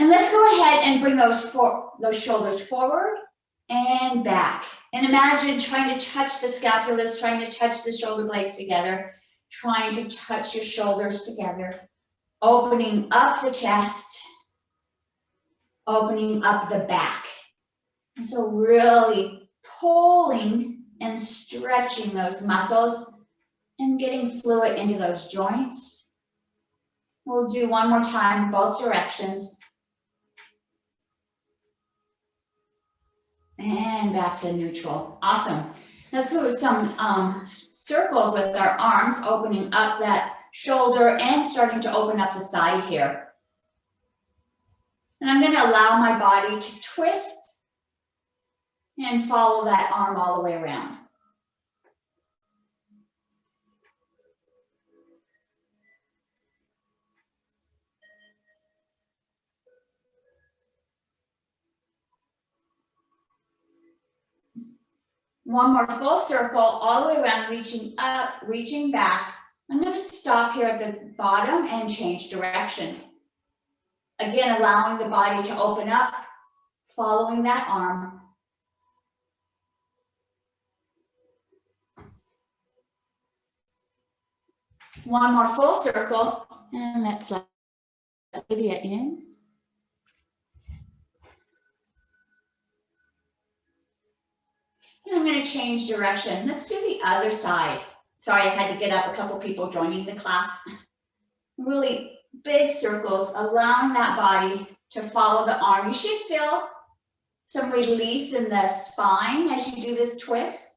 And let's go ahead and bring those shoulders forward and back. And imagine trying to touch the scapulas, trying to touch the shoulder blades together, trying to touch your shoulders together, opening up the chest, opening up the back. And so really pulling and stretching those muscles and getting fluid into those joints. We'll do one more time, both directions. And back to neutral. Awesome. Let's do some circles with our arms, opening up that shoulder and starting to open up the side here. And I'm going to allow my body to twist and follow that arm all the way around. One more full circle, all the way around, reaching up, reaching back. I'm going to stop here at the bottom and change direction. Again, allowing the body to open up, following that arm. One more full circle, and let's let Lydia in. And I'm going to change direction. Let's do the other side. Sorry, I had to get up, a couple people joining the class. Really big circles, allowing that body to follow the arm. You should feel some release in the spine as you do this twist.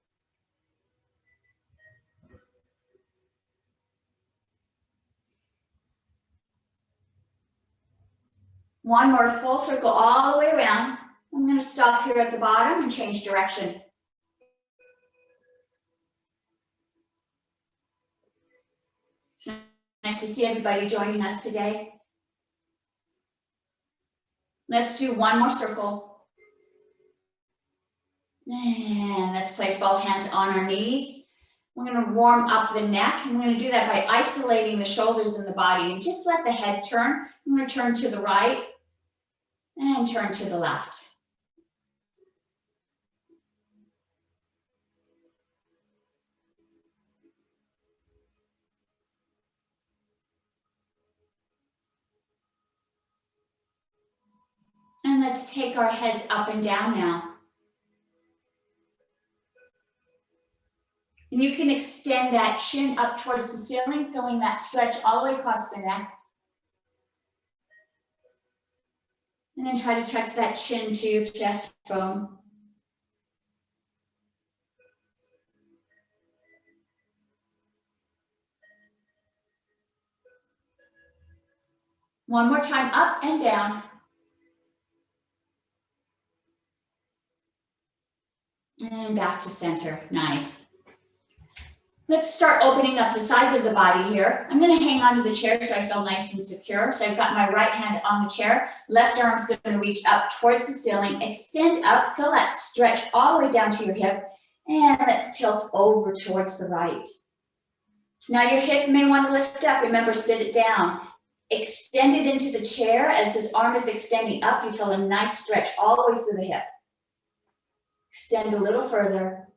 One more full circle all the way around. I'm going to stop here at the bottom and change direction. So nice to see everybody joining us today. Let's do one more circle. And let's place both hands on our knees. We're going to warm up the neck. I'm going to do that by isolating the shoulders and the body. And just let the head turn. I'm going to turn to the right and turn to the left. And let's take our heads up and down now. And you can extend that chin up towards the ceiling, feeling that stretch all the way across the neck. And then try to touch that chin to your chest bone. One more time, up and down. And back to center, nice. Let's start opening up the sides of the body here. I'm gonna hang onto the chair so I feel nice and secure. So I've got my right hand on the chair, left arm's gonna reach up towards the ceiling, extend up, feel that stretch all the way down to your hip, and let's tilt over towards the right. Now your hip may wanna lift up, remember, sit it down. Extend it into the chair. As this arm is extending up, you feel a nice stretch all the way through the hip. Extend a little further.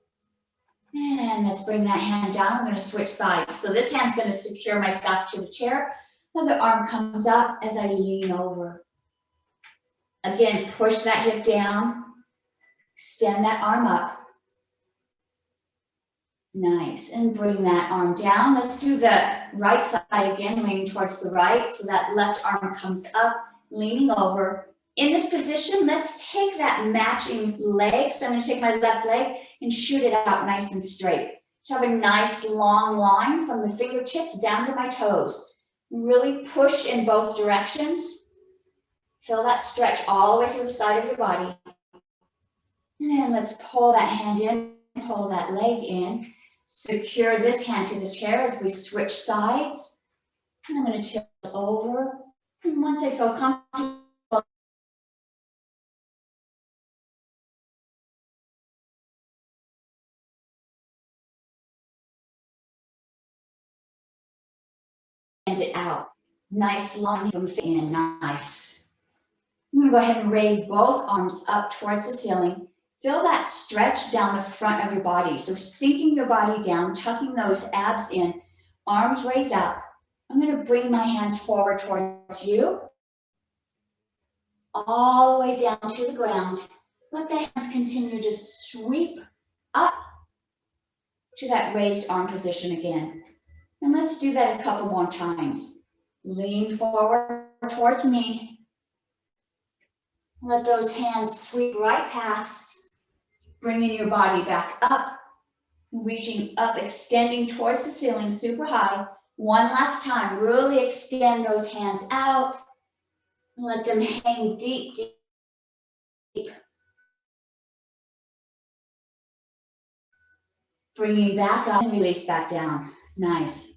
And let's bring that hand down. I'm going to switch sides. So this hand's going to secure myself to the chair. Other arm comes up as I lean over. Again, push that hip down. Extend that arm up. Nice. And bring that arm down. Let's do the right side again, leaning towards the right. So that left arm comes up, leaning over. In this position, let's take that matching leg. So I'm going to take my left leg and shoot it out nice and straight. So have a nice long line from the fingertips down to my toes. Really push in both directions. Feel that stretch all the way through the side of your body. And then let's pull that hand in, pull that leg in. Secure this hand to the chair as we switch sides. And I'm going to tilt over. And once I feel comfortable, and it out. Nice line from the in, nice. I'm gonna go ahead and raise both arms up towards the ceiling. Feel that stretch down the front of your body. So sinking your body down, tucking those abs in, arms raised up. I'm gonna bring my hands forward towards you, all the way down to the ground. Let the hands continue to sweep up to that raised arm position again. And let's do that a couple more times. Lean forward towards me. Let those hands sweep right past, bringing your body back up, reaching up, extending towards the ceiling, super high. One last time, really extend those hands out. Let them hang deep, deep, deep. Bringing back up and release back down. Nice.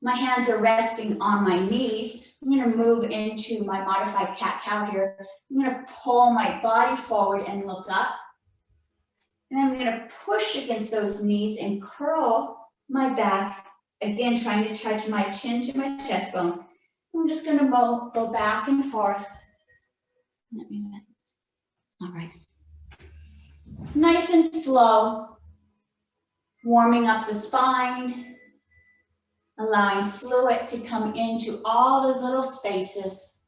My hands are resting on my knees. I'm going to move into my modified cat-cow here. I'm going to pull my body forward and look up. And I'm going to push against those knees and curl my back. Again, trying to touch my chin to my chest bone. I'm just going to go back and forth. All right. Nice and slow. Warming up the spine. Allowing fluid to come into all those little spaces.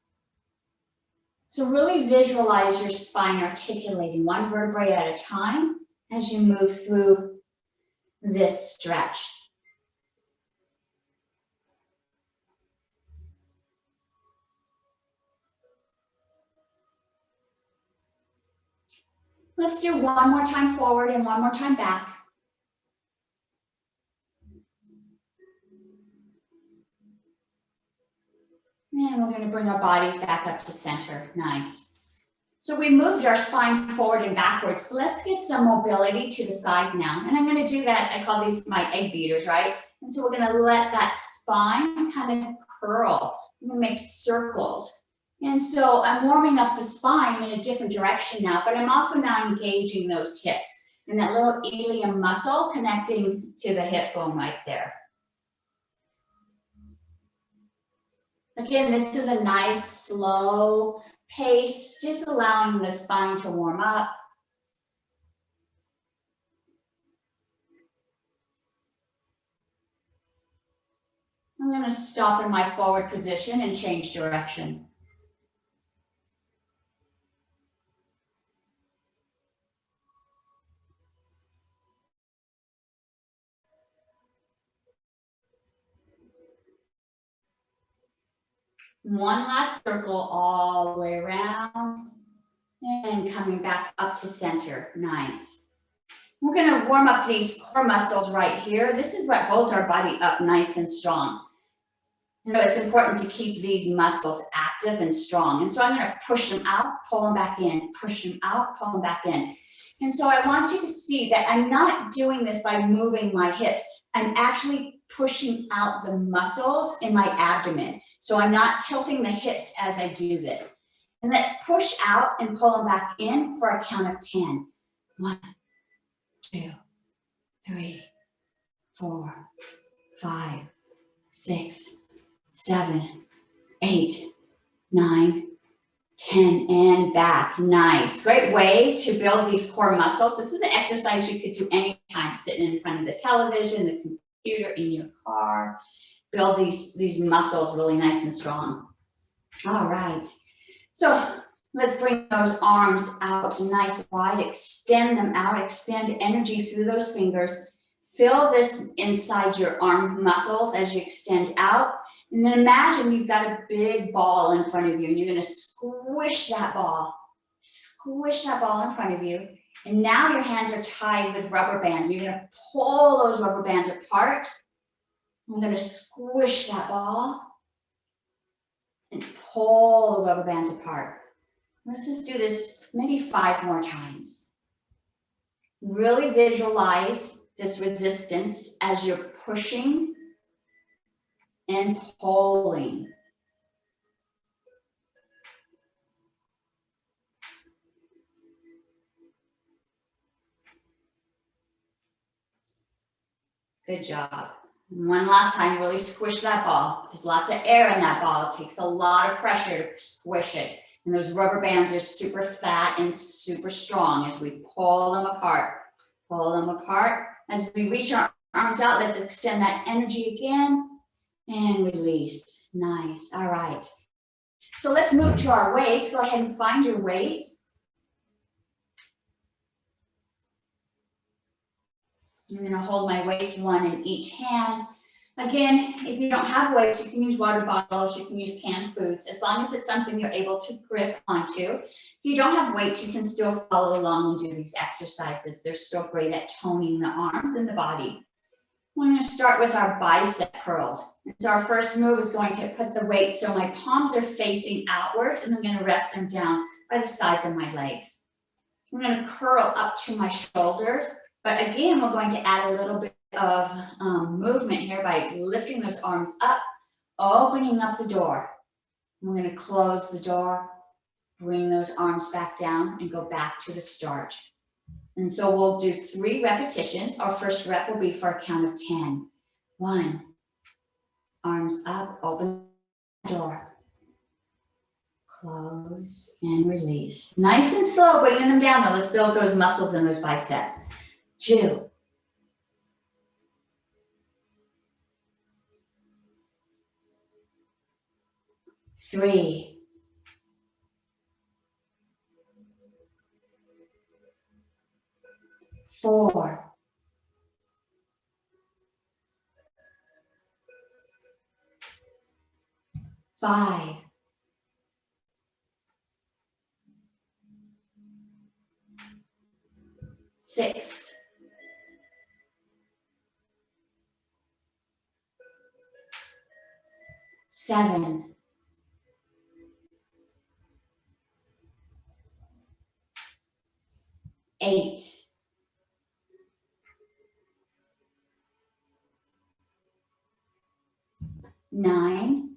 So really visualize your spine articulating one vertebrae at a time as you move through this stretch. Let's do one more time forward and one more time back. And we're going to bring our bodies back up to center. Nice. So we moved our spine forward and backwards. So let's get some mobility to the side now. And I'm going to do that. I call these my egg beaters, right? And so we're going to let that spine kind of curl. I'm going to make circles. And so I'm warming up the spine in a different direction now, but I'm also now engaging those hips and that little ilium muscle connecting to the hip bone right there. Again, this is a nice, slow pace, just allowing the spine to warm up. I'm going to stop in my forward position and change direction. One last circle all the way around and coming back up to center. Nice. We're going to warm up these core muscles right here. This is what holds our body up nice and strong. And so it's important to keep these muscles active and strong. And so I'm going to push them out, pull them back in, push them out, pull them back in. And so I want you to see that I'm not doing this by moving my hips. I'm actually pushing out the muscles in my abdomen. So I'm not tilting the hips as I do this. And let's push out and pull them back in for a count of 10. 1, 2, 3, 4, 5, 6, 7, 8, 9, 10, and back. Nice. Great way to build these core muscles. This is an exercise you could do anytime, sitting in front of the television, the computer, in your car. Build these muscles really nice and strong. All right. So let's bring those arms out nice and wide. Extend them out. Extend energy through those fingers. Feel this inside your arm muscles as you extend out. And then imagine you've got a big ball in front of you and you're going to squish that ball. Squish that ball in front of you. And now your hands are tied with rubber bands. You're going to pull those rubber bands apart. I'm going to squish that ball and pull the rubber bands apart. Let's just do this maybe 5 more times. Really visualize this resistance as you're pushing and pulling. Good job. One last time, really squish that ball. There's lots of air in that ball. It takes a lot of pressure to squish it. And those rubber bands are super fat and super strong as we pull them apart. Pull them apart. As we reach our arms out, let's extend that energy again and release. Nice. All right. So let's move to our weights. Go ahead and find your weights. I'm going to hold my weights, one in each hand. Again, if you don't have weights, you can use water bottles, you can use canned foods, as long as it's something you're able to grip onto. If you don't have weights, you can still follow along and do these exercises. They're still great at toning the arms and the body. We're going to start with our bicep curls. And so our first move is going to put the weight so my palms are facing outwards, and I'm going to rest them down by the sides of my legs. I'm going to curl up to my shoulders, but again, we're going to add a little bit of movement here by lifting those arms up, opening up the door. We're going to close the door, bring those arms back down, and go back to the start. And so we'll do 3 repetitions. Our first rep will be for a count of 10. 1, arms up, open the door, close and release. Nice and slow, bringing them down though. Let's build those muscles in those biceps. 2, 3, 4, 5, 6, 7, 8, 9,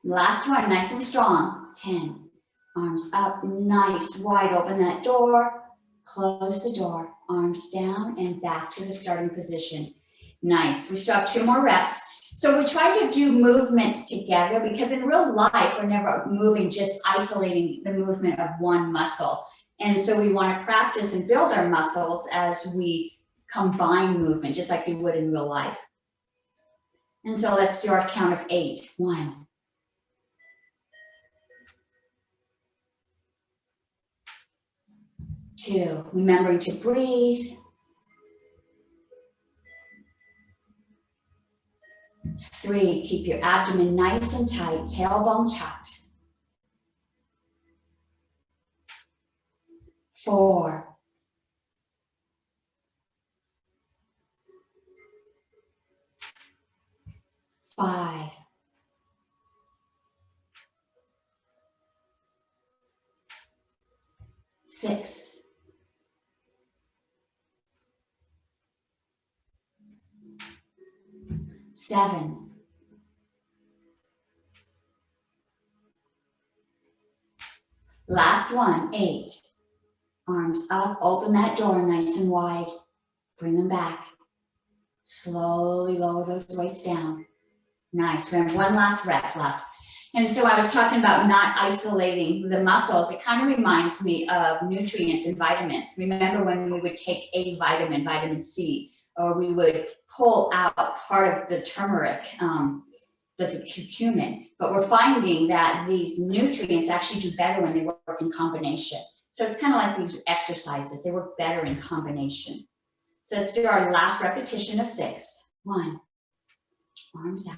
last one, nice and strong, 10. Arms up, nice, wide open that door, close the door, arms down and back to the starting position. Nice, we still have 2 more reps. So we try to do movements together because in real life, we're never moving, just isolating the movement of one muscle. And so we want to practice and build our muscles as we combine movement, just like we would in real life. And so let's do our count of 8. 1, 2, remembering to breathe. 3, keep your abdomen nice and tight, tailbone tucked. 4, 5, 6, 7, 8. Arms up, open that door nice and wide. Bring them back. Slowly lower those weights down. Nice. We have 1 last rep left. And so I was talking about not isolating the muscles. It kind of reminds me of nutrients and vitamins. Remember when we would take a vitamin, vitamin C, or we would pull out part of the turmeric, the curcumin, but we're finding that these nutrients actually do better when they work in combination. So it's kind of like these exercises. They work better in combination. So let's do our last repetition of 6. 1, arms out.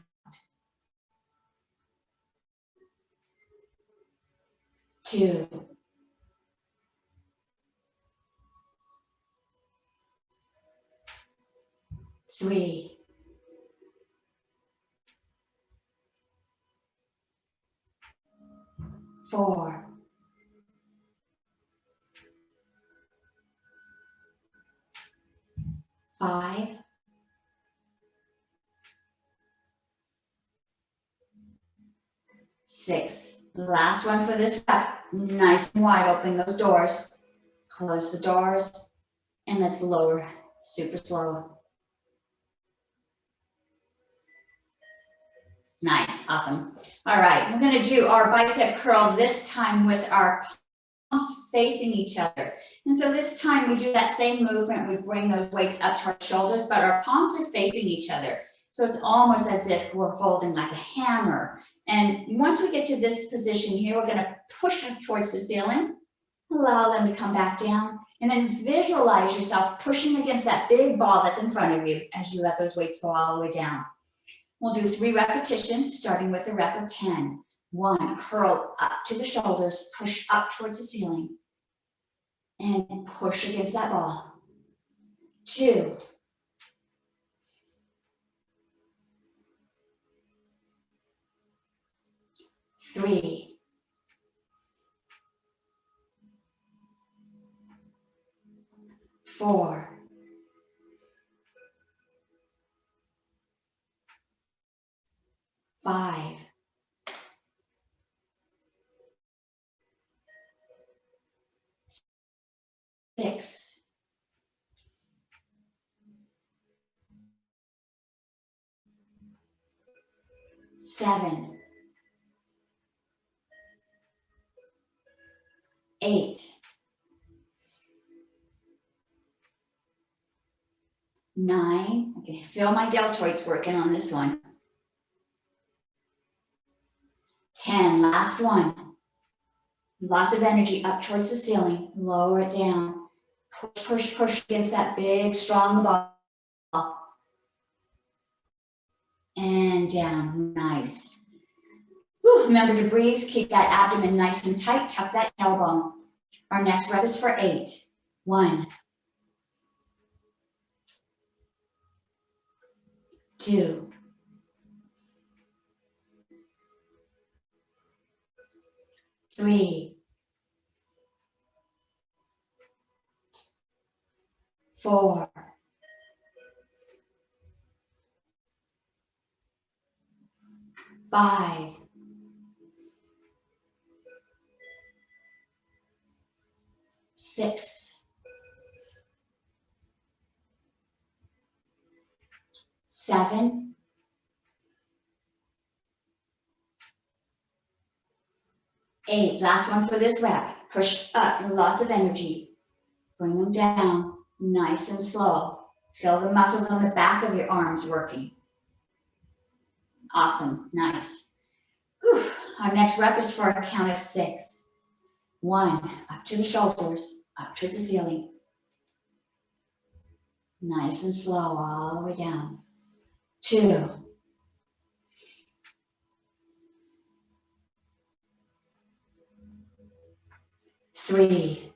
2, 3, 4, 5, 6. Last one for this rep. Nice and wide, open those doors. Close the doors, and let's lower super slow. Nice, awesome. All right, we're gonna do our bicep curl this time with our palms facing each other. And so this time we do that same movement, we bring those weights up to our shoulders, but our palms are facing each other. So it's almost as if we're holding like a hammer. And once we get to this position here, we're gonna push them towards the ceiling, allow them to come back down, and then visualize yourself pushing against that big ball that's in front of you as you let those weights go all the way down. We'll do 3 repetitions, starting with a rep of 10. 1, curl up to the shoulders, push up towards the ceiling, and push against that ball. 2, 3, 4, 5, 6, 7, 8, 9. I can feel my deltoids working on this one. 10, last one. Lots of energy up towards the ceiling, lower it down. Push, push, push against that big, strong ball. And down, nice. Whew, remember to breathe, keep that abdomen nice and tight, tuck that tailbone. Our next rep is for 8. 1, 2, 3, 4, 5, 6, 7, 8. Last one for this rep. Push up, lots of energy. Bring them down, nice and slow. Feel the muscles on the back of your arms working. Awesome, nice. Whew. Our next rep is for a count of 6. 1, up to the shoulders, up towards the ceiling. Nice and slow all the way down. 2, 3,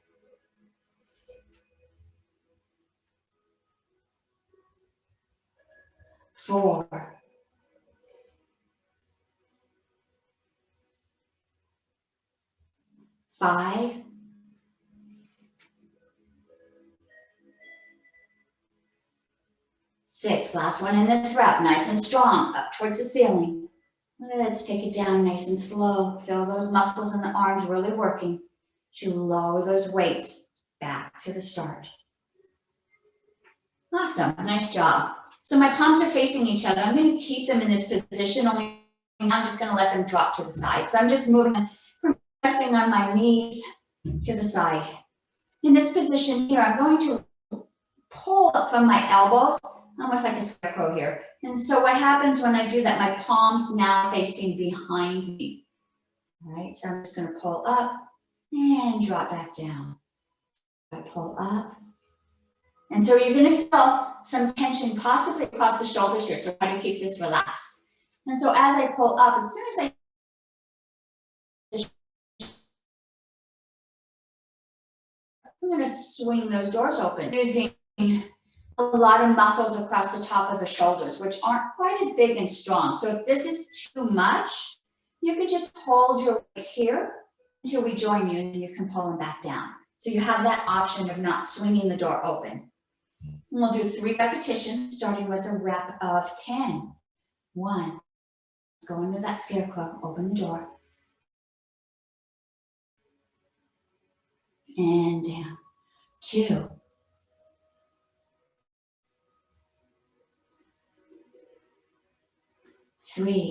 4, 5, 6. Last one in this rep, nice and strong, up towards the ceiling. Let's take it down nice and slow. Feel those muscles in the arms really working. You lower those weights back to the start. Awesome, nice job. So my palms are facing each other. I'm going to keep them in this position, only I'm just going to let them drop to the side. So I'm just moving from resting on my knees to the side. In this position here, I'm going to pull up from my elbows, almost like a scarecrow here. And so what happens when I do that, my palms now facing behind me. All right, so I'm just going to pull up and drop back down. I pull up. And so you're going to feel some tension possibly across the shoulders here. So how do you keep this relaxed? And so as I pull up, as soon as I'm going to swing those doors open using a lot of muscles across the top of the shoulders, which aren't quite as big and strong. So if this is too much, you can just hold your weights here until we join you, and you can pull them back down. So you have that option of not swinging the door open. And we'll do 3 repetitions, starting with a rep of 10. 1, go into that scarecrow, open the door. And down. 2, 3,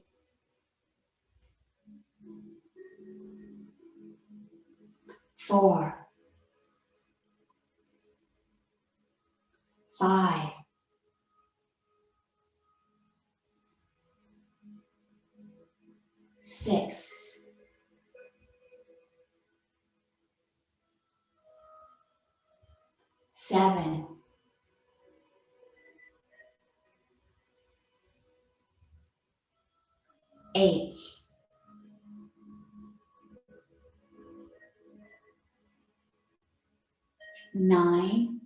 4, 5, 6, 7, 8, 9,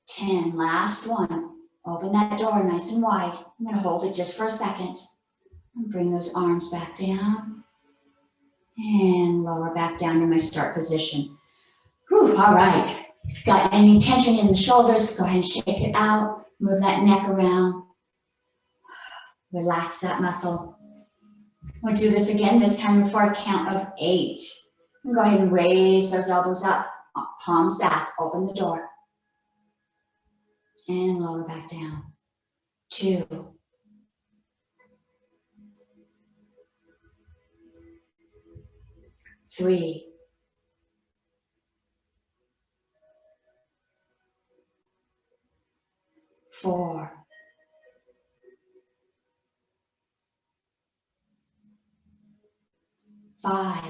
10. Last one. Open that door nice and wide. I'm going to hold it just for a second. And bring those arms back down. And lower back down to my start position. Whew, all right. If you've got any tension in the shoulders, go ahead and shake it out. Move that neck around. Relax that muscle. We'll do this again, this time for a count of 8. And go ahead and raise those elbows up, palms back, open the door. And lower back down. 2. 3. 4. 5.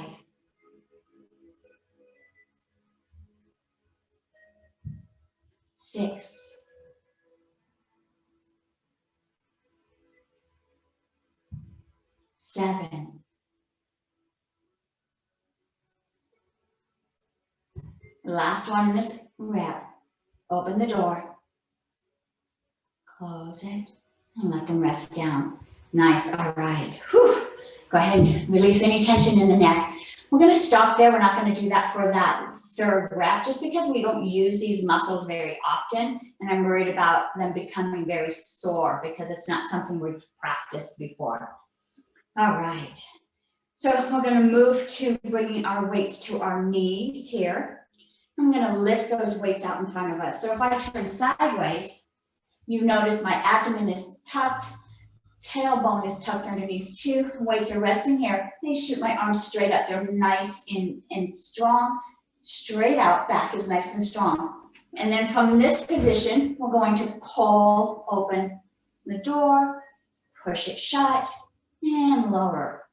6. 7. Last one in this rep. Open the door. Close it and let them rest down. Nice, all right. Whew. Go ahead and release any tension in the neck. We're gonna stop there. We're not gonna do that for that third rep just because we don't use these muscles very often and I'm worried about them becoming very sore because it's not something we've practiced before. All right, so we're gonna move to bringing our weights to our knees here. I'm gonna lift those weights out in front of us. So if I turn sideways, you notice my abdomen is tucked, tailbone is tucked underneath too. Weights are resting here. I shoot my arms straight up. They're nice and strong. Straight out, back is nice and strong. And then from this position, we're going to pull open the door, push it shut, and lower.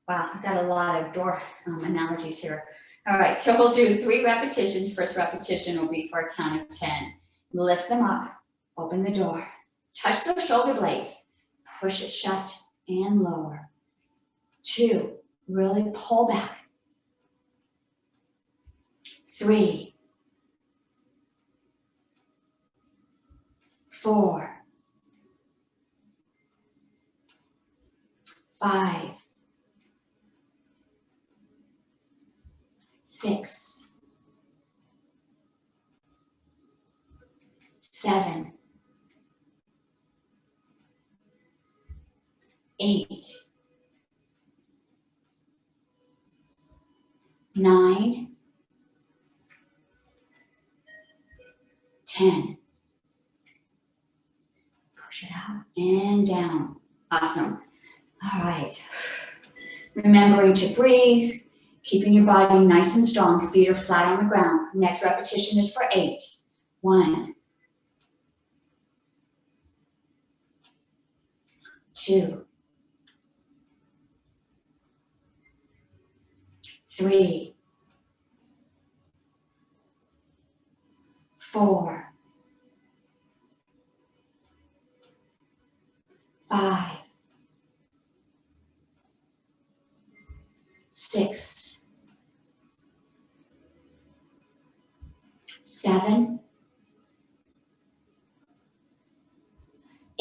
Wow, I've got a lot of door analogies here. All right, so we'll do 3 repetitions. First repetition will be for a count of 10. Lift them up, open the door, touch those shoulder blades, push it shut and lower. 2, really pull back. 3, 4, 5, 6, 7, 8, 9, 10. Push it out and down. Awesome. All right. Remembering to breathe, keeping your body nice and strong. Feet are flat on the ground. Next repetition is for 8. 1, 2, 3, 4, 5, 6, 7,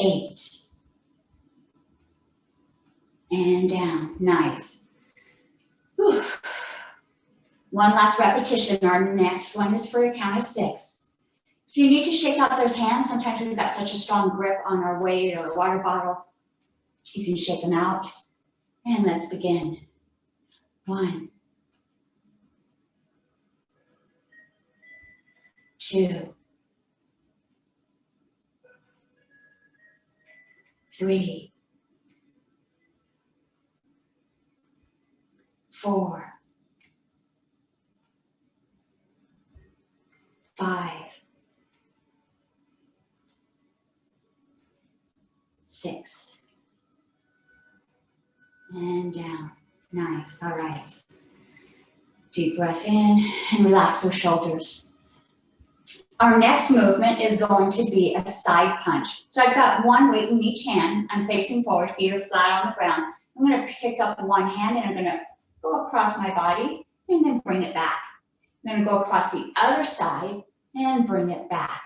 8, and down. Nice. Whew. One last repetition. Our next one is for a count of 6. If you need to shake out those hands, sometimes we've got such a strong grip on our weight or a water bottle, you can shake them out. And let's begin. 1, 2, 3, 4, 5, 6, and down. Nice, all right. Deep breath in and relax those shoulders. Our next movement is going to be a side punch. So I've got one weight in each hand. I'm facing forward, feet are flat on the ground. I'm going to pick up one hand and I'm going to go across my body and then bring it back. I'm going to go across the other side and bring it back.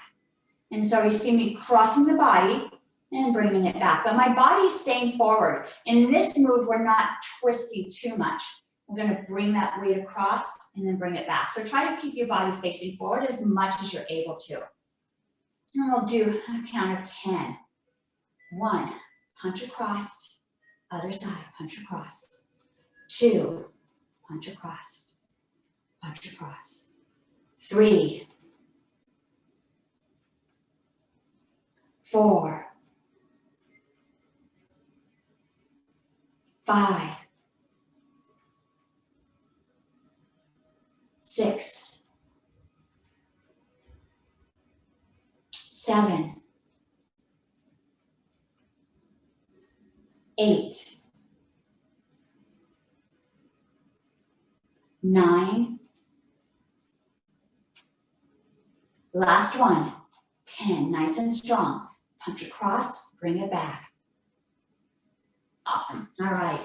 And so you see me crossing the body and bringing it back. But my body's staying forward. In this move, we're not twisting too much. We're going to bring that weight across and then bring it back. So try to keep your body facing forward as much as you're able to. And we'll do a count of 10. 1, punch across. Other side, punch across. 2, punch across. Punch across. 3, 4, 5, 6, 7, 8, 9, last one, 10, nice and strong. Punch across, bring it back. Awesome, all right.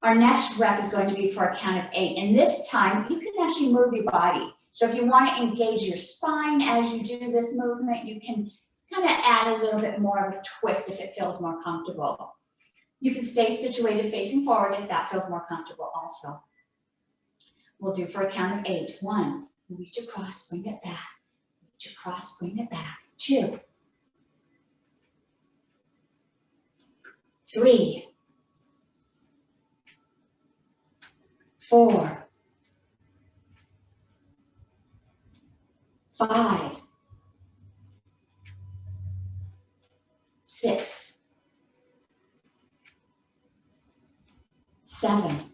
Our next rep is going to be for a count of 8, and this time you can actually move your body. So if you want to engage your spine as you do this movement, you can kind of add a little bit more of a twist if it feels more comfortable. You can stay situated facing forward if that feels more comfortable also. We'll do for a count of 8. 1, reach across, bring it back. Reach across, bring it back. 2, 3, 4, 5, 6, 7,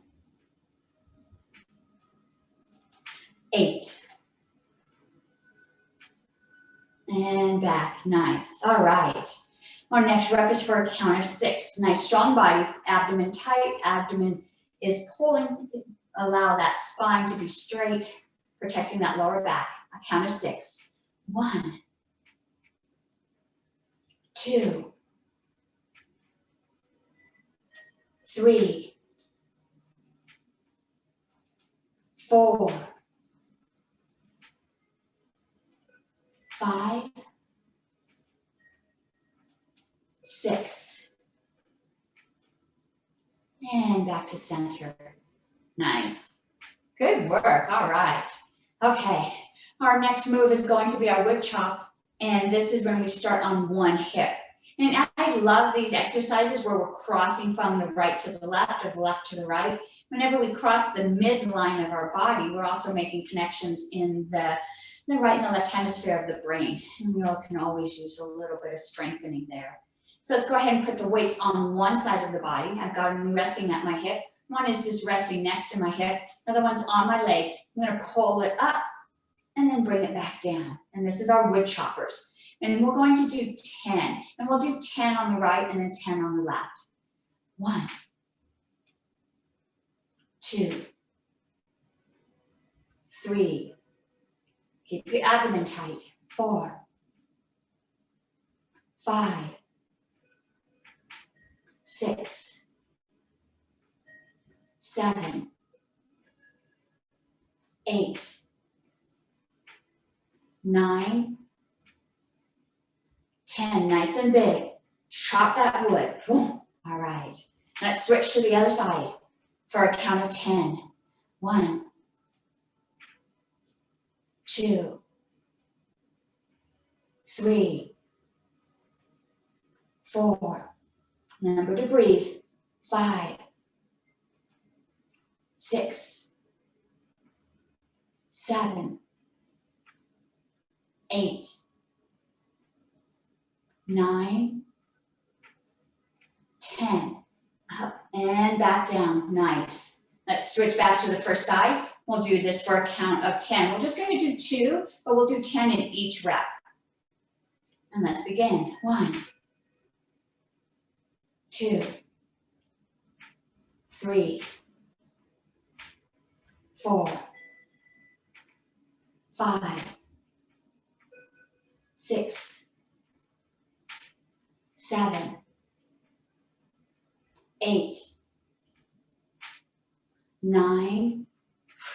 8, and back. Nice. All right. Our next rep is for a count of 6. Nice strong body, abdomen tight, abdomen is pulling. Allow that spine to be straight, protecting that lower back. A count of 6. 1, 2, 3, 4, 5, 6, and back to center. Nice. Good work. All right. Okay. Our next move is going to be our wood chop, and this is when we start on one hip. And I love these exercises where we're crossing from the right to the left or the left to the right. Whenever we cross the midline of our body, we're also making connections in the right and the left hemisphere of the brain. And we all can always use a little bit of strengthening there. So let's go ahead and put the weights on one side of the body. I've got them resting at my hip. One is just resting next to my hip. The other one's on my leg. I'm going to pull it up and then bring it back down. And this is our wood choppers. And we're going to do 10. And we'll do 10 on the right and then 10 on the left. 1, 2, 3. Keep your abdomen tight. 4, 5, 6, 7, 8, 9, 10. Nice and big. Chop that wood. Boom. All right. Let's switch to the other side for a count of 10. 1, 2, 3, 4. Remember to breathe. 5, 6, 7, 8, 9, 10. Up and back down. Nice. Let's switch back to the first side. We'll do this for a count of 10. We're just going to do 2, but we'll do 10 in each rep. And let's begin. 1, 2, 3, 4, 5, 6, 7, 8, 9.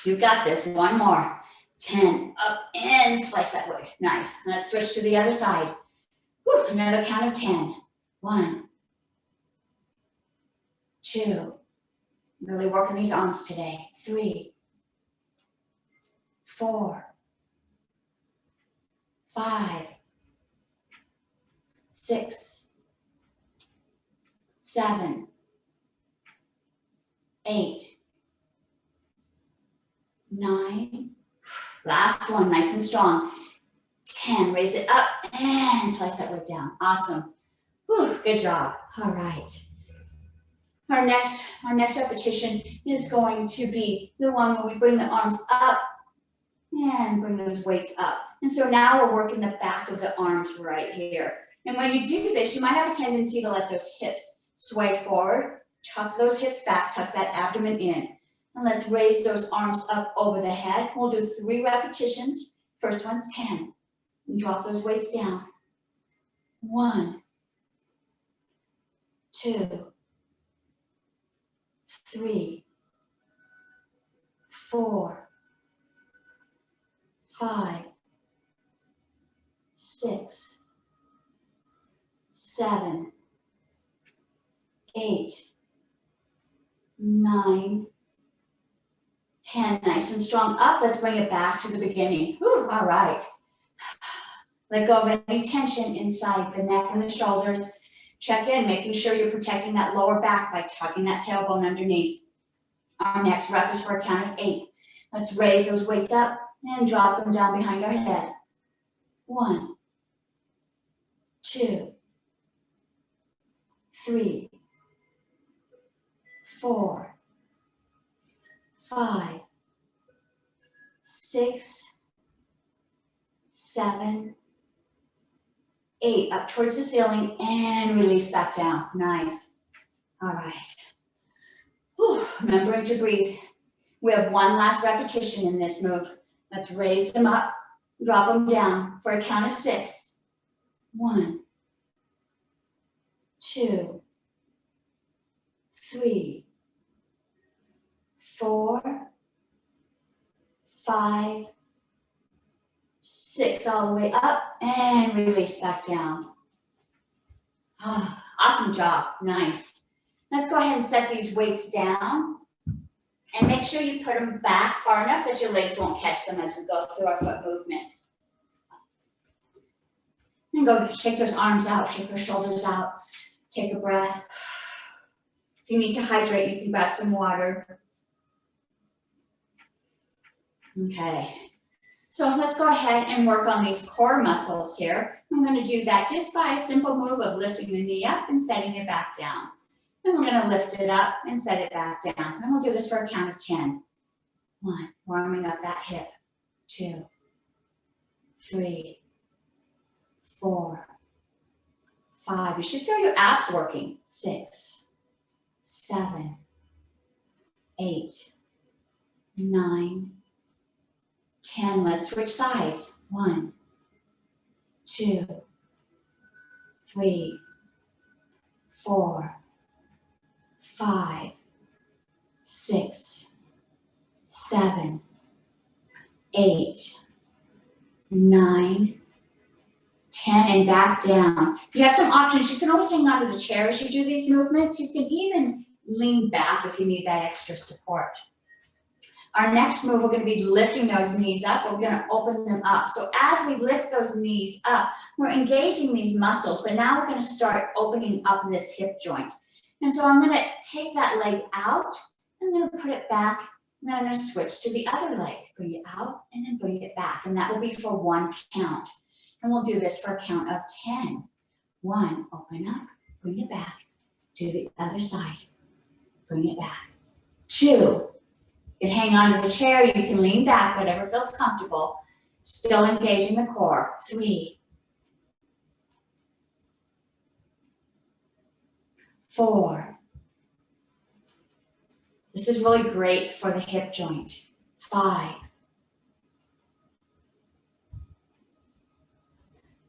You got this. One more. 10. Up and slice that wood. Nice. Let's switch to the other side. Whew, another count of 10. 1, 2. Really working these arms today. 3, 4, 5, 6, 7, 8, 9. Last one, nice and strong. 10. Raise it up and slice that wood down. Awesome. Whew, good job. All right. Our next repetition is going to be the one where we bring the arms up and bring those weights up. And so now we're working the back of the arms right here. And when you do this, you might have a tendency to let those hips sway forward. Tuck those hips back, tuck that abdomen in. And let's raise those arms up over the head. We'll do 3 repetitions. First one's 10. And drop those weights down. 1, 2, 3, 4, 5, 6, 7, 8, 9, 10. Nice and strong. Up. Let's bring it back to the beginning. Whew, all right. Let go of any tension inside the neck and the shoulders. Check in, making sure you're protecting that lower back by tucking that tailbone underneath. Our next rep is for a count of 8. Let's raise those weights up and drop them down behind our head. 1, 2, 3, 4, 5, 6, 7, 8. Up towards the ceiling and release back down. Nice. All right. Whew. Remembering to breathe. We have one last repetition in this move. Let's raise them up, drop them down for a count of 6. 1, 2, 3, 4, 5, 6, all the way up and release back down. Oh, awesome job. Nice. Let's go ahead and set these weights down and make sure you put them back far enough that your legs won't catch them as we go through our foot movements. And go shake those arms out, shake those shoulders out. Take a breath. If you need to hydrate, you can grab some water. Okay. So let's go ahead and work on these core muscles here. I'm going to do that just by a simple move of lifting the knee up and setting it back down. And we're going to lift it up and set it back down. And we'll do this for a count of 10. 1, warming up that hip. 2, 3, 4, 5. You should feel your abs working. 6, 7, 8, 9, 10. Let's switch sides. 1, 2, 3, 4, 5, 6, 7, 8, 9, 10, and back down. You have some options. You can always hang on to the chair as you do these movements. You can even lean back if you need that extra support. Our next move, we're going to be lifting those knees up. We're going to open them up. So as we lift those knees up, we're engaging these muscles, but now we're going to start opening up this hip joint. And so I'm going to take that leg out. I'm going to put it back. And then I'm going to switch to the other leg. Bring it out and then bring it back. And that will be for 1 count. And we'll do this for a count of 10. 1, open up, bring it back. Do the other side. Bring it back. 2, You can hang on to the chair, you can lean back, whatever feels comfortable. Still engaging the core. 3, 4. This is really great for the hip joint. 5,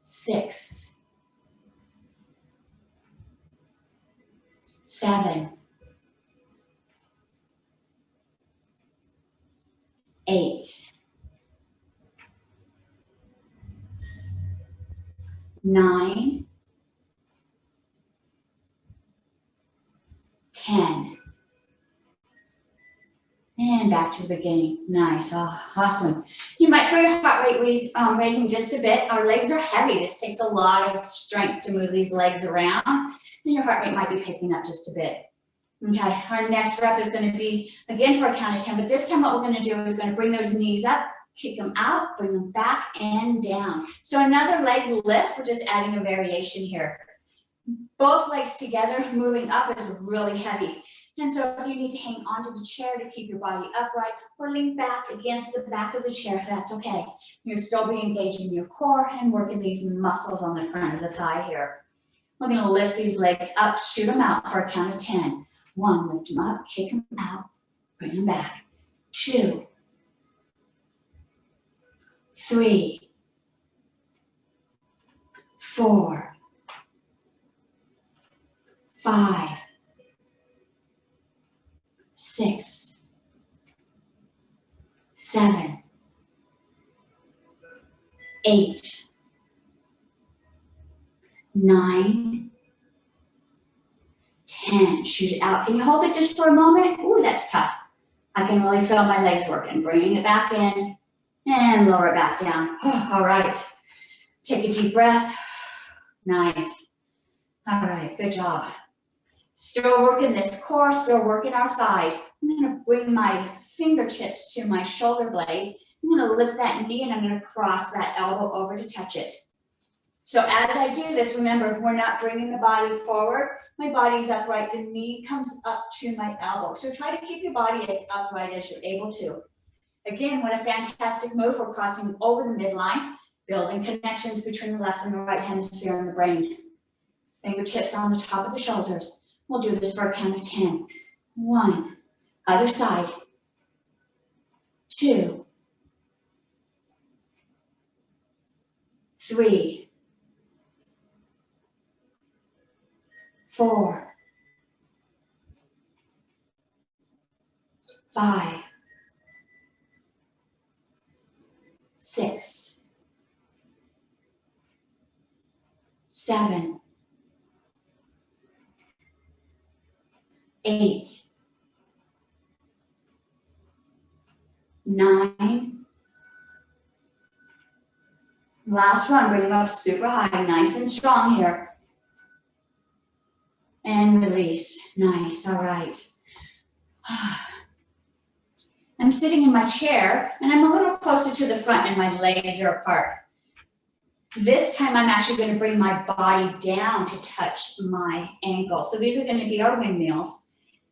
6, 7, 8, 9, 10. And back to the beginning. Nice. Oh, awesome. You might feel your heart rate raising just a bit. Our legs are heavy. This takes a lot of strength to move these legs around. And your heart rate might be picking up just a bit. Okay, our next rep is going to be, again, for a count of 10. But this time what we're going to do is going to bring those knees up, kick them out, bring them back and down. So another leg lift. We're just adding a variation here. Both legs together, moving up is really heavy. And so if you need to hang onto the chair to keep your body upright or lean back against the back of the chair, that's okay. You'll still be engaging your core and working these muscles on the front of the thigh here. We're going to lift these legs up, shoot them out for a count of 10. 1, lift them up, kick them out, bring them back. 2, 3, 4, 5, 6, 7, 8, 9, 10. Shoot it out. Can you hold it just for a moment? Ooh, that's tough. I can really feel my legs working. Bringing it back in and lower it back down. All right. Take a deep breath. Nice. All right, good job. Still working this core, still working our thighs. I'm going to bring my fingertips to my shoulder blade. I'm going to lift that knee and I'm going to cross that elbow over to touch it. So as I do this, remember, we're not bringing the body forward. My body's upright. The knee comes up to my elbow. So try to keep your body as upright as you're able to. Again, what a fantastic move. We're crossing over the midline, building connections between the left and the right hemisphere and the brain. Fingertips on the top of the shoulders. We'll do this for a count of 10. 1, other side. 2, 3, 4, 5, 6, 7, 8, 9. Last one, bring them up super high, nice and strong here. And release. Nice. All right. I'm sitting in my chair and I'm a little closer to the front and my legs are apart. This time I'm actually going to bring my body down to touch my ankle. So these are going to be our windmills.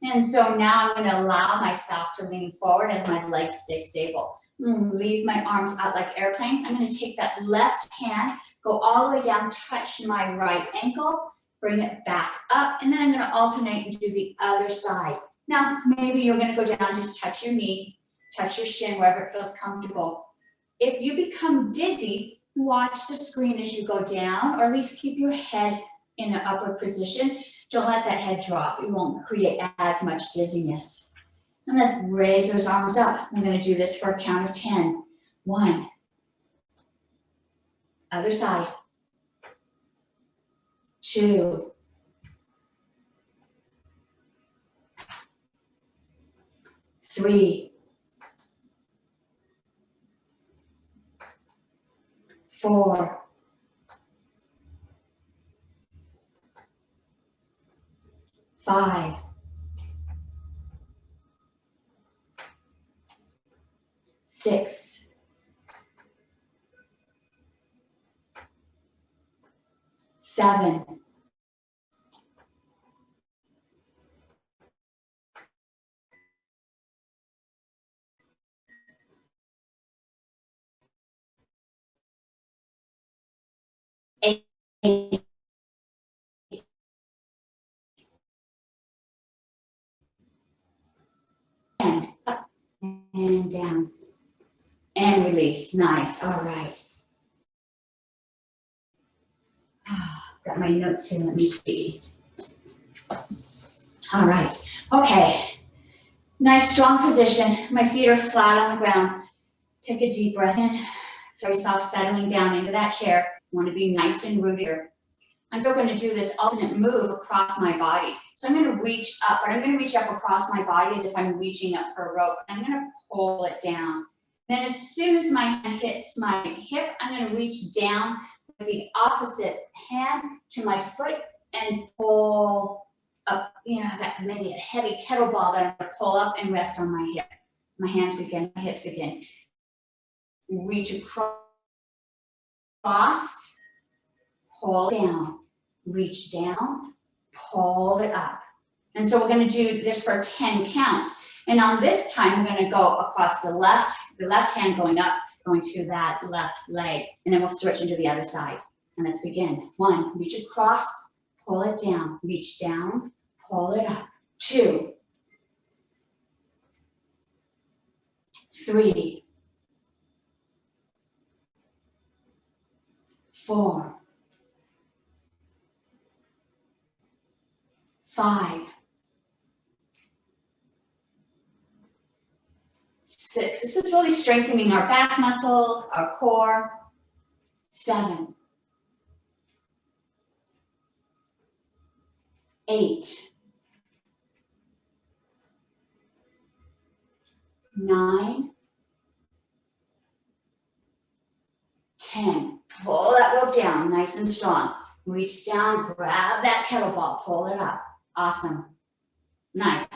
And so now I'm going to allow myself to lean forward and my legs stay stable. I'm going to leave my arms out like airplanes. I'm going to take that left hand, go all the way down, touch my right ankle, bring it back up, and then I'm going to alternate and do the other side. Now, maybe you're going to go down, just touch your knee, touch your shin, wherever it feels comfortable. If you become dizzy, watch the screen as you go down, or at least keep your head in an upward position. Don't let that head drop. It won't create as much dizziness. And let's raise those arms up. I'm going to do this for a count of 10. 1. Other side. 2. 3. 4. 5. 6. 7. Up and down. And release. Nice. All right. Got my notes here. Let me see. All right. Okay. Nice strong position. My feet are flat on the ground. Take a deep breath in. Very soft, settling down into that chair. You want to be nice and rooted here. I'm still going to do this alternate move across my body. So I'm going to reach up, but I'm going to reach up across my body as if I'm reaching up for a rope. I'm going to pull it down. Then as soon as my hand hits my hip, I'm going to reach down with the opposite hand to my foot and pull up. You know, that maybe a heavy kettlebell that I'm going to pull up and rest on my hip. My hands again, my hips again. Reach across, pull down, reach down, pull it up. And so we're going to do this for 10 counts. And on this time, we're going to go across the left hand going up, going to that left leg. And then we'll switch into the other side. And let's begin. 1, reach across, pull it down, reach down, pull it up. 2, 3, 4, 5, 6. This is really strengthening our back muscles, our core. 7, 8, 9, 10. Pull that rope down, nice and strong. Reach down, grab that kettlebell, pull it up. Awesome. Nice.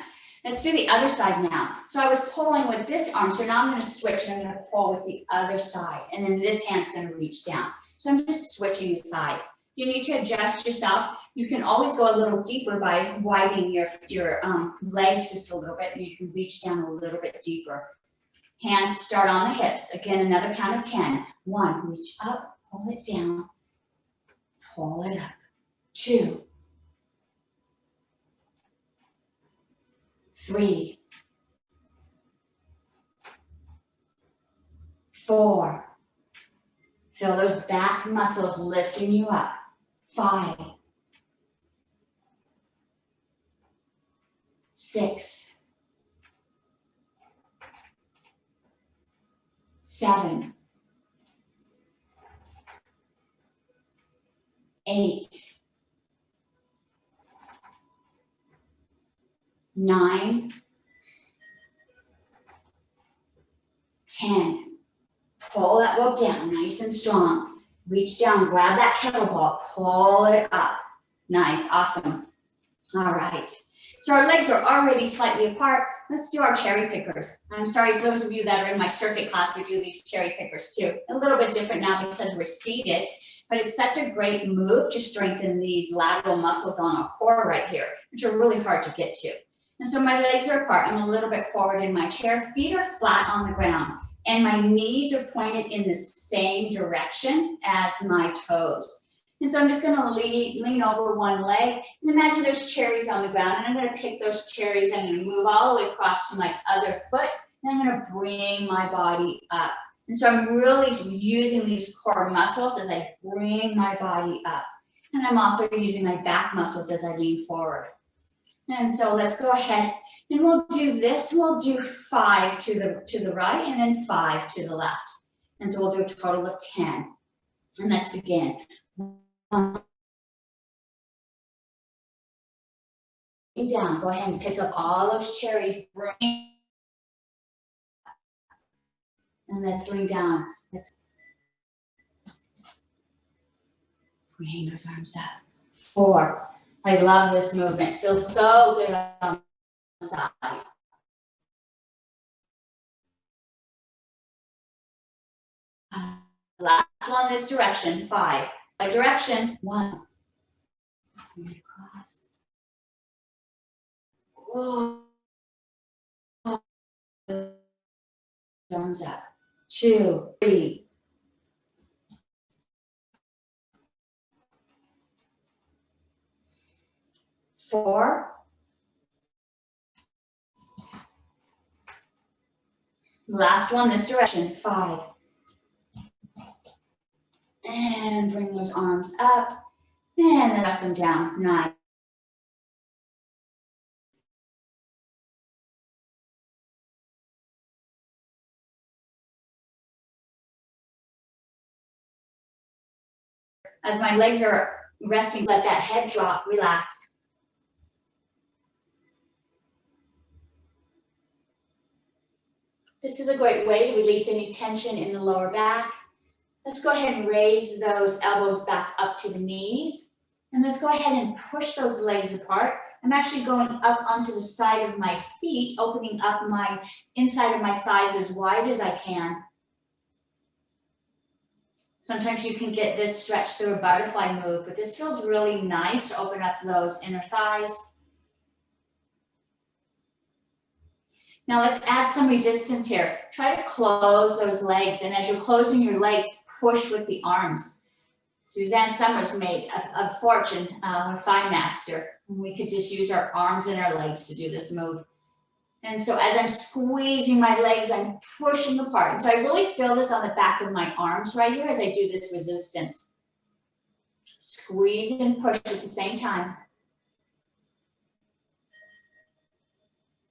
Let's do the other side now. So I was pulling with this arm, so now I'm going to switch and I'm going to pull with the other side. And then this hand's going to reach down. So I'm just switching sides. You need to adjust yourself. You can always go a little deeper by widening your legs just a little bit, and you can reach down a little bit deeper. Hands start on the hips. Again, another count of 10. 1, reach up, pull it down, pull it up. 2, 3, 4. Feel those back muscles lifting you up. 5, 6, 7, 8, 9, 10. Pull that rope down, nice and strong. Reach down, grab that kettlebell, pull it up. Nice, awesome. All right. So our legs are already slightly apart. Let's do our cherry pickers. I'm sorry, those of you that are in my circuit class, we do these cherry pickers too. A little bit different now because we're seated, but it's such a great move to strengthen these lateral muscles on our core right here, which are really hard to get to. And so my legs are apart. I'm a little bit forward in my chair. Feet are flat on the ground. And my knees are pointed in the same direction as my toes. And so I'm just gonna lean over one leg and imagine there's cherries on the ground. And I'm gonna pick those cherries. I'm gonna move all the way across to my other foot. And I'm gonna bring my body up. And so I'm really using these core muscles as I bring my body up. And I'm also using my back muscles as I lean forward. And so let's go ahead and we'll do this. We'll do 5 to the right and then 5 to the left. And so we'll do a total of 10. And let's begin. 1. Down. Go ahead and pick up all those cherries. Bring. And let's lean down. Let's bring those arms up. 4. I love this movement. It feels so good on the side. Last one this direction. 5. A direction. 1. Bring it across. Whoa. Arms up. 2, 3. 4. Last one this direction, 5. And bring those arms up and then rest them down, 9. As my legs are resting, let that head drop, relax. This is a great way to release any tension in the lower back. Let's go ahead and raise those elbows back up to the knees. And let's go ahead and push those legs apart. I'm actually going up onto the side of my feet, opening up my inside of my thighs as wide as I can. Sometimes you can get this stretch through a butterfly move, but this feels really nice to open up those inner thighs. Now let's add some resistance here. Try to close those legs, and as you're closing your legs, push with the arms. Suzanne Summers made a fortune, a fine master. We could just use our arms and our legs to do this move. And so as I'm squeezing my legs, I'm pushing apart. And so I really feel this on the back of my arms right here as I do this resistance. Squeeze and push at the same time.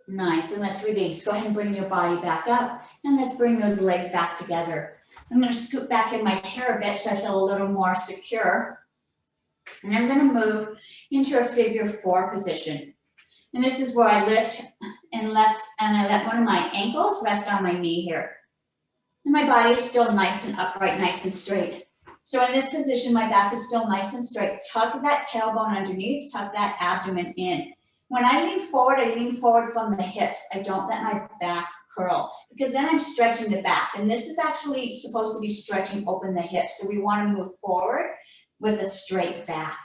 Nice, and let's release. Go ahead and bring your body back up, and let's bring those legs back together. I'm gonna scoot back in my chair a bit so I feel a little more secure. And I'm gonna move into a figure 4 position. And this is where I lift and left, and I let one of my ankles rest on my knee here. And my body is still nice and upright, nice and straight. So in this position, my back is still nice and straight. Tuck that tailbone underneath, tuck that abdomen in. When I lean forward from the hips. I don't let my back curl, because then I'm stretching the back. And this is actually supposed to be stretching open the hips. So we want to move forward with a straight back.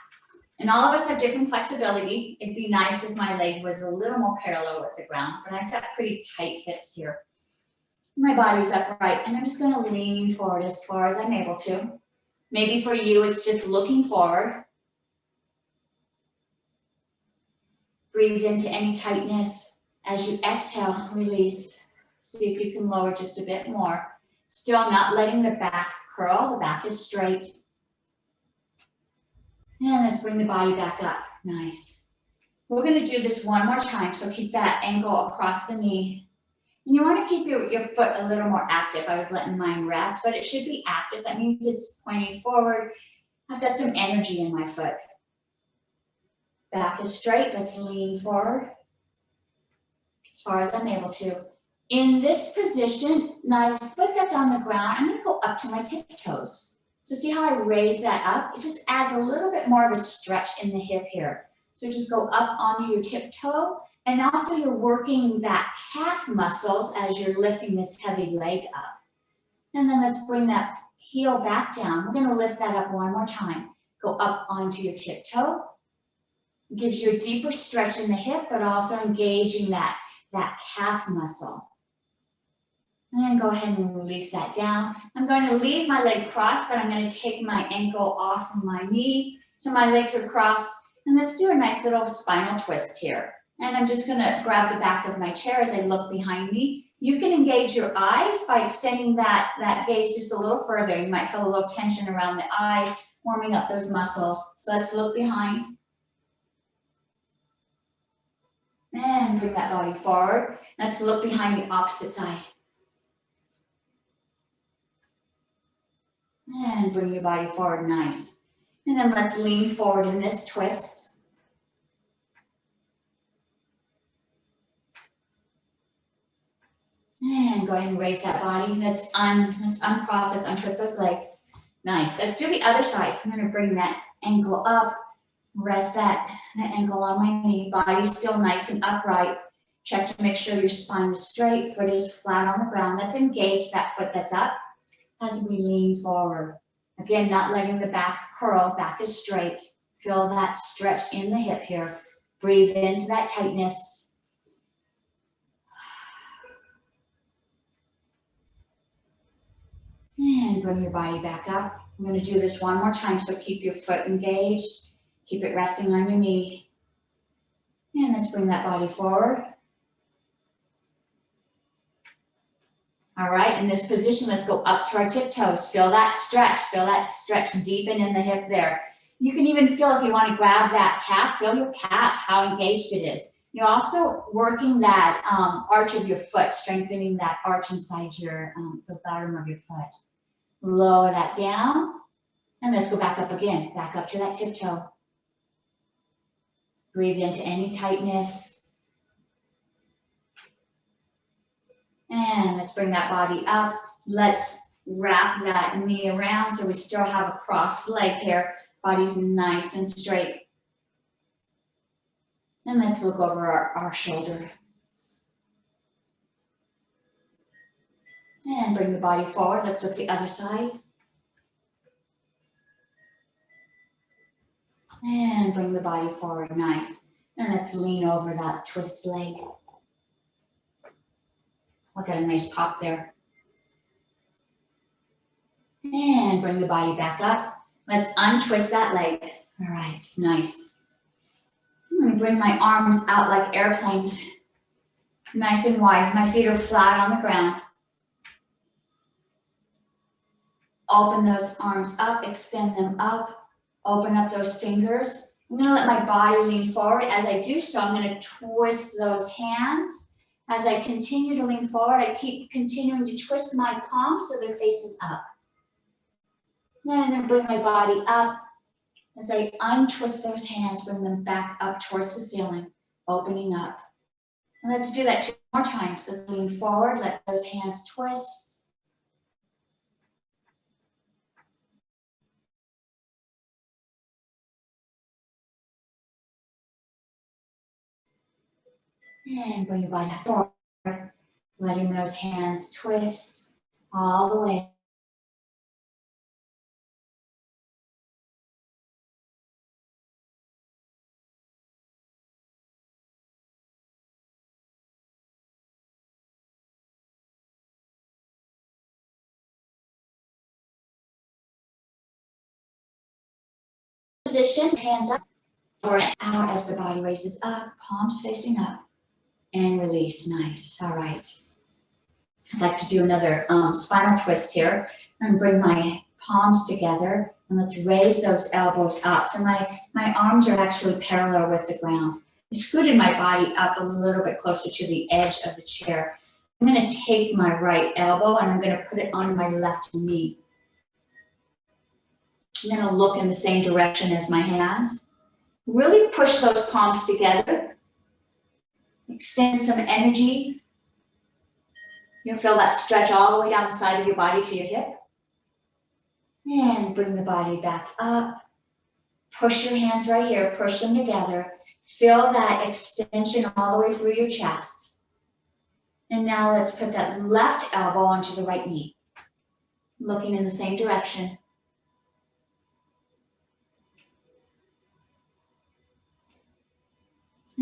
And all of us have different flexibility. It'd be nice if my leg was a little more parallel with the ground, but I've got pretty tight hips here. My body's upright, and I'm just gonna lean forward as far as I'm able to. Maybe for you, it's just looking forward. Breathe into any tightness. As you exhale, release. See if you can lower just a bit more. Still not letting the back curl, the back is straight. And let's bring the body back up, nice. We're gonna do this one more time, so keep that ankle across the knee. And you wanna keep your foot a little more active. I was letting mine rest, but it should be active. That means it's pointing forward. I've got some energy in my foot. Back is straight, let's lean forward as far as I'm able to. In this position, my foot that's on the ground, I'm gonna go up to my tiptoes. So see how I raise that up? It just adds a little bit more of a stretch in the hip here. So just go up onto your tiptoe, and also you're working that calf muscles as you're lifting this heavy leg up. And then let's bring that heel back down. We're gonna lift that up one more time. Go up onto your tiptoe. It gives you a deeper stretch in the hip, but also engaging that calf muscle. And then go ahead and release that down. I'm going to leave my leg crossed, but I'm going to take my ankle off of my knee. So my legs are crossed. And let's do a nice little spinal twist here. And I'm just going to grab the back of my chair as I look behind me. You can engage your eyes by extending that gaze just a little further. You might feel a little tension around the eye, warming up those muscles. So let's look behind. And bring that body forward. Let's look behind the opposite side. And bring your body forward, nice. And then let's lean forward in this twist. And go ahead and raise that body. Let's uncross, let's untwist those legs. Nice, let's do the other side. I'm gonna bring that ankle up, rest that ankle on my knee. Body's still nice and upright. Check to make sure your spine is straight, foot is flat on the ground. Let's engage that foot that's up as we lean forward. Again, not letting the back curl, back is straight. Feel that stretch in the hip here. Breathe into that tightness. And bring your body back up. I'm going to do this one more time, so keep your foot engaged. Keep it resting on your knee. And let's bring that body forward. All right, in this position, let's go up to our tiptoes. Feel that stretch deepen in the hip there. You can even feel if you want to grab that calf, feel your calf, how engaged it is. You're also working that arch of your foot, strengthening that arch inside your, the bottom of your foot. Lower that down, and let's go back up again, back up to that tiptoe. Breathe into any tightness. And let's bring that body up. Let's wrap that knee around so we still have a crossed leg here. Body's nice and straight. And let's look over our shoulder. And bring the body forward. Let's look the other side. And bring the body forward, nice. And let's lean over that twist leg. Look at a nice pop there. And bring the body back up. Let's untwist that leg. All right, nice. I'm gonna bring my arms out like airplanes. Nice and wide. My feet are flat on the ground. Open those arms up, extend them up. Open up those fingers. I'm gonna let my body lean forward. As I do so, I'm gonna twist those hands. As I continue to lean forward, I keep continuing to twist my palms so they're facing up. Then I'm gonna bring my body up. As I untwist those hands, bring them back up towards the ceiling, opening up. And let's do that 2 more times. Let's lean forward, let those hands twist. And bring your body forward, letting those hands twist all the way. Position, hands up or out as the body raises up, palms facing up, and release, nice, all right. I'd like to do another spinal twist here and bring my palms together and let's raise those elbows up. So my arms are actually parallel with the ground. I scooted my body up a little bit closer to the edge of the chair. I'm gonna take my right elbow and I'm gonna put it on my left knee. I'm gonna look in the same direction as my hands. Really push those palms together. Extend some energy. You'll feel that stretch all the way down the side of your body to your hip. And bring the body back up. Push your hands right here, push them together. Feel that extension all the way through your chest. And now let's put that left elbow onto the right knee. Looking in the same direction.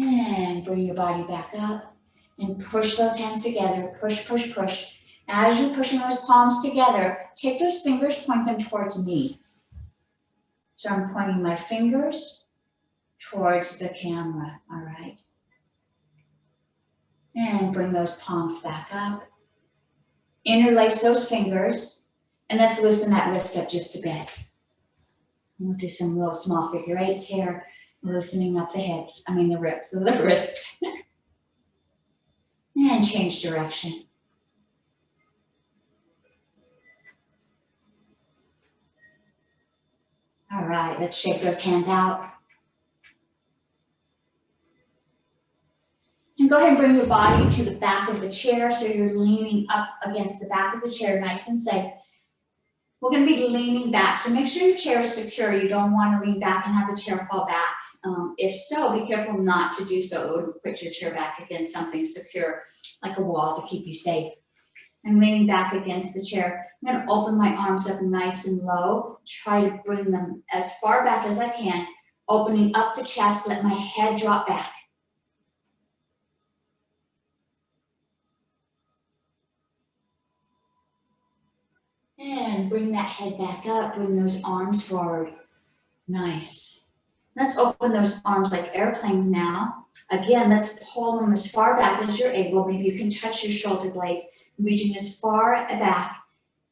And bring your body back up and push those hands together. Push, push, push. As you're pushing those palms together, take those fingers, point them towards me. So I'm pointing my fingers towards the camera, all right? And bring those palms back up. Interlace those fingers, and let's loosen that wrist up just a bit. We'll do some real small figure eights here, loosening up the hips, the ribs, the wrists. And change direction. All right, let's shake those hands out. And go ahead and bring your body to the back of the chair so you're leaning up against the back of the chair, nice and safe. We're going to be leaning back, so make sure your chair is secure. You don't want to lean back and have the chair fall back. If so, be careful not to do so. It would put your chair back against something secure, like a wall to keep you safe. I'm leaning back against the chair. I'm going to open my arms up nice and low. Try to bring them as far back as I can. Opening up the chest, let my head drop back. And bring that head back up, bring those arms forward. Nice. Let's open those arms like airplanes now. Again, let's pull them as far back as you're able. Maybe you can touch your shoulder blades, reaching as far back,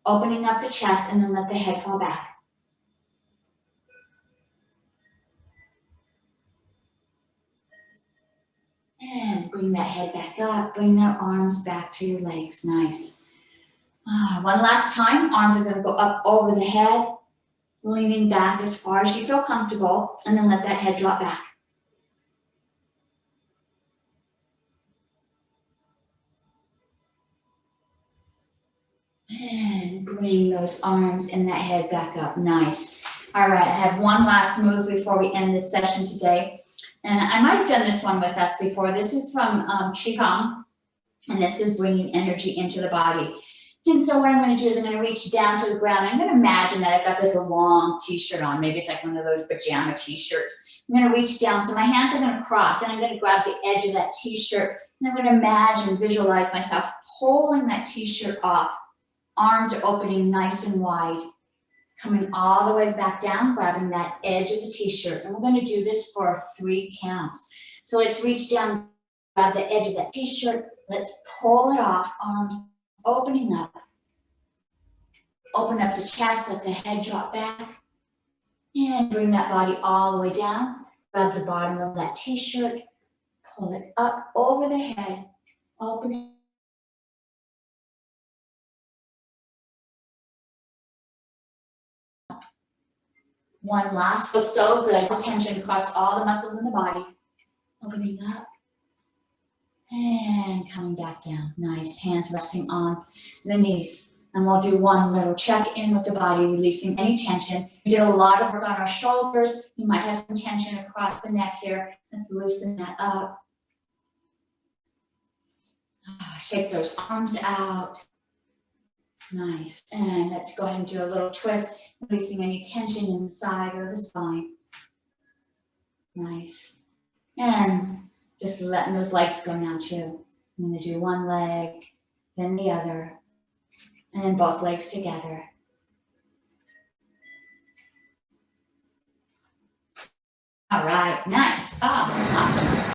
opening up the chest, and then let the head fall back. And bring that head back up, bring that arms back to your legs, nice. One last time, arms are gonna go up over the head, leaning back as far as you feel comfortable, and then let that head drop back. And bring those arms and that head back up, nice. All right, I have one last move before we end this session today. And I might have done this one with us before. This is from Qigong, and this is bringing energy into the body. And so what I'm going to do is I'm going to reach down to the ground. I'm going to imagine that I've got this long t-shirt on. Maybe it's like one of those pajama t-shirts. I'm going to reach down. So my hands are going to cross, and I'm going to grab the edge of that t-shirt. And I'm going to imagine, visualize myself pulling that t-shirt off. Arms are opening nice and wide. Coming all the way back down, grabbing that edge of the t-shirt. And we're going to do this for 3 counts. So let's reach down, grab the edge of that t-shirt. Let's pull it off, arms opening up. Open up the chest, let the head drop back. And bring that body all the way down. Grab the bottom of that t-shirt. Pull it up over the head. Open it. One last, feels so good. Tension across all the muscles in the body. Opening up and coming back down. Nice, hands resting on the knees. And we'll do one little check in with the body, releasing any tension. We did a lot of work on our shoulders. You might have some tension across the neck here. Let's loosen that up. Shake those arms out. Nice, and let's go ahead and do a little twist. Releasing any tension inside of the spine. Nice. And just letting those legs go now too. I'm going to do one leg, then the other, and then both legs together. All right, nice. Oh, awesome.